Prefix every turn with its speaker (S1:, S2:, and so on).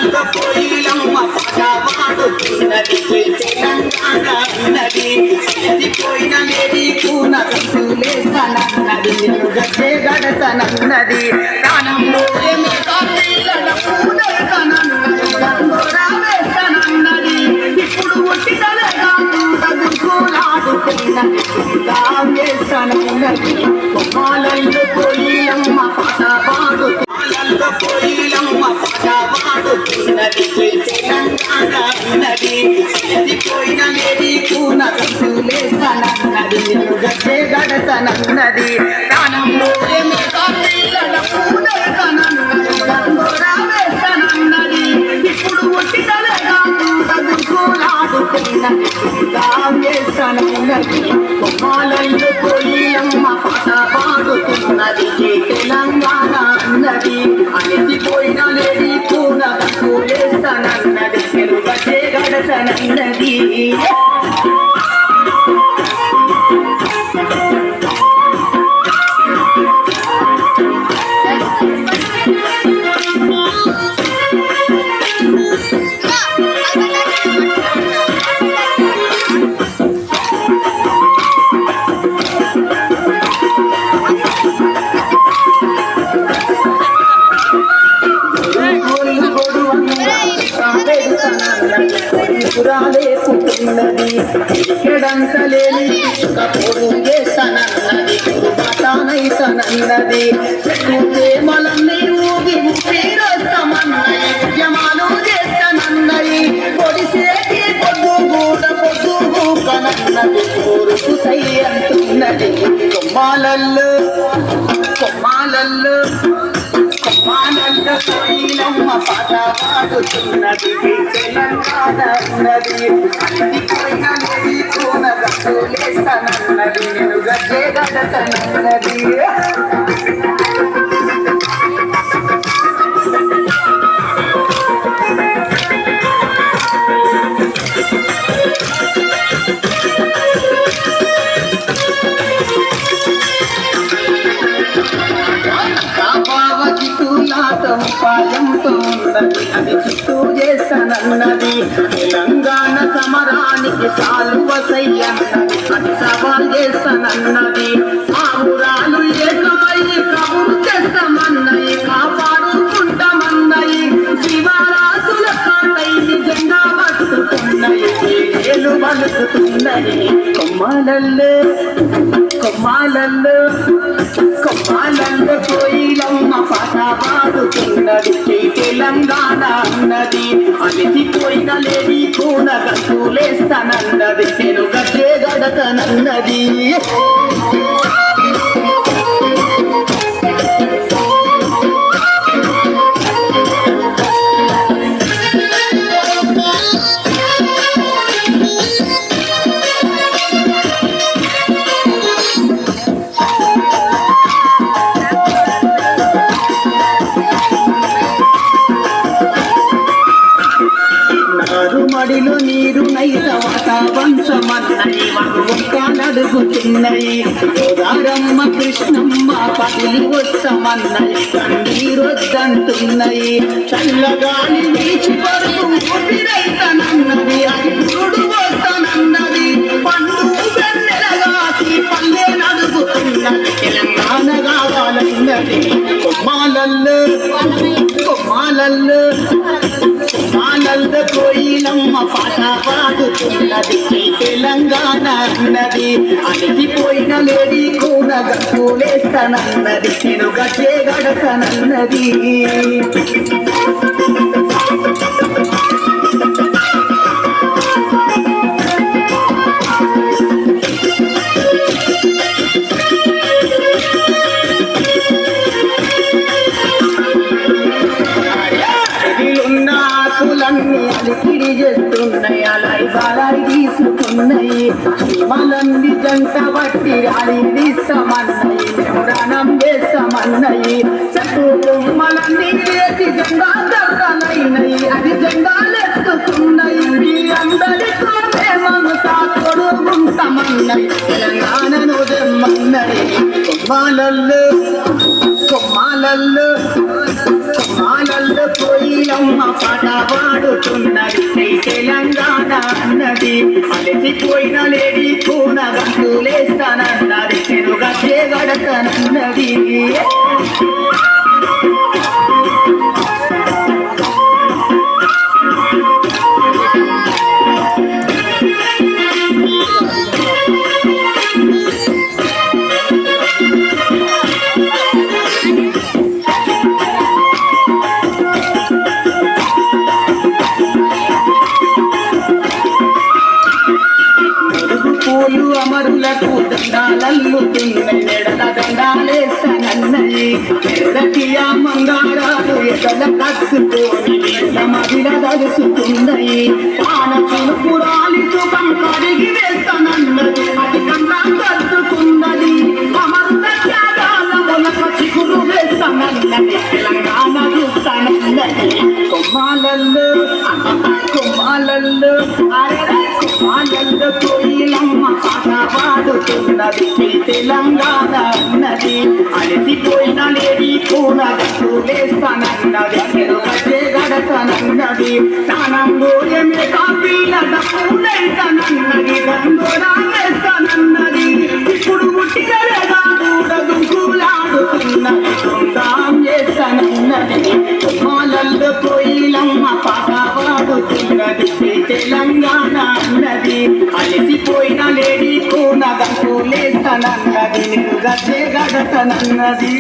S1: కొమ్మాలల్ల కోయిలమ్మ పాటపాడుతున్నది తెలంగాణ ఉన్నది ఎదిపోయిన లేడి కూన లేస్తానన్నది గట్టే గడతనన్నది దానంలో వేస్తానన్నది ఇప్పుడు ఉట్టిదలేగా వేస్తానన్నది కొమ్మాలల్ల కోయిలమ్మ పాటపాడుతున్నది కోయిలమ్మ పాటపాడుతున్నది తెలంగాణ ఉన్నది ఎదిపోయిన లేడి కూన లేస్తానన్నది గట్టే గడతనన్నది దానంలో వేస్తానన్నది ఇప్పుడు ఉట్టిదలేగా వేస్తానన్నది కొమ్మాలల్ల కోయిలమ్మ పాటపాడుతున్నది తెలంగాణ అన్నది అలసిపోయిన లేడి కూన వేస్తానన్నది గట్టే గడతనన్నది పుట్టినది ఎడంతలేని కపుడు చేసనన్నది గురుమాతానైతనన్నది ప్రేమలన్నీ ఊగి ఊపిరొస్తామన్నది ఉద్యమాలు చేస్తానన్నది పొడిసేటి పొద్దు కనన్నది ఊరుకు సై అంటున్నది కొమ్మాలల్లో కోయిలమ్మ పాటపాడుతున్నది తెలంగాణ ఉన్నది అలసిపోయిన లేడి కూన లేస్తానన్నది నేను గట్టే గడతనన్నది పాయంతో ఉన్నది అది చుట్టూ చేస్తానన్నది తెలంగాణ సమరానికి సాల్వసయ్యన్నది అది సవాల్ చేస్తానన్నది ఆ ఊరాలు ఏకమయ్యి కబురు చేస్తామన్నది కాపాడుకుంటామన్నది శివరాసుల కాటైని జెండా పట్టుకున్నది ఏలు బలుకుతున్నది కొమ్మాలల్లో కోయిలమ్మ పాటపాడుతున్నది తెలంగాణ అన్నది అలసిపోయిన లేడి కూన లేస్తానన్నది నేను గట్టే గడతనన్నది మడిలో నీరు నైతవత వంశమన్నయి ఒక్కనడుగుతున్నయి గోదారమ్మ కృష్ణమ్మ పదిలి వస్తమన్నయి కన్నీరొద్దంటున్నయి చల్లగాలి వీచి పరుగు ఊపిరైతనన్నది అది గురుడు వస్తనన్నది పండు వెన్నెలగాసి పల్లె నడుగుతున్నది తెలంగాణ కావాలన్నది కొమ్మాలల్లో కోయిలమ్మ పాటపాడుతున్నది తెలంగాణ అన్నది అలసిపోయిన లేడి కూన లేస్తానన్నది నేను గట్టే గడతనన్నది అలికిడి చేస్తున్నాయి అలాయి బాలాయి తీసుకున్నాయి మలంది జంట బట్టి రాలి తీస్తామన్నాయి ప్రాణం చేస్తామన్నాయి చట్టు మలంది చేసి జెండా దక్కనైనాయి అది జెండాలెత్తుకున్నాయి అందరితో మేమంతా తొడుగుంటామన్నాయి తెలంగాణను దెమ్మన్నాయి కొమ్మాలల్లో కోయిల కోయిలమ్మ పాట పాడుతున్నది జై తెలంగాణ అన్నది అలసిపోయిన లేడి కూన గంతులేస్తానన్నది చెరుగచ్చే గడతనన్నది పూలు అమరులకు దండాలల్లుతున్నాయి నెడల దండాలేస్తానన్నయి ఎర్రటియా మంగారాలు ఎదల కచ్చుకొని మదిల దలుసుకున్నాయి పాన చునుపురాలి సుఖం కడిగి వేస్తానన్నది అది కన్నా కట్టుకున్నది అమరుల త్యాగాల మొలక చిగురు వేస్తానన్నది తెలంగాణ చూస్తానన్నది కొమ్మాలల్లో కొమ్మాలల్లో అరే కొమ్మాలల్లో కోయిలమ్మ పాట పాడుతున్నది తెలంగాణ అన్నది అలసిపోయిన లేడి పూన గంతులేస్తానన్నది చెరుగచ్చే గడతనన్నది స్నానం గోయమే కాపీల డప్పులైతానన్నది గంగోడా వేస్తానన్నది ఇప్పుడు పుట్టిన లేదాడు కూలాడుతున్నది సొంతం చేస్తానన్నది మాలల్లో కోయిలమ్మ పాట పాడుతున్నది తెలంగాణ అన్నది అలసిపోయిన లేడి కూన గంతులేస్తానన్నది గచ్చే గడతనన్నది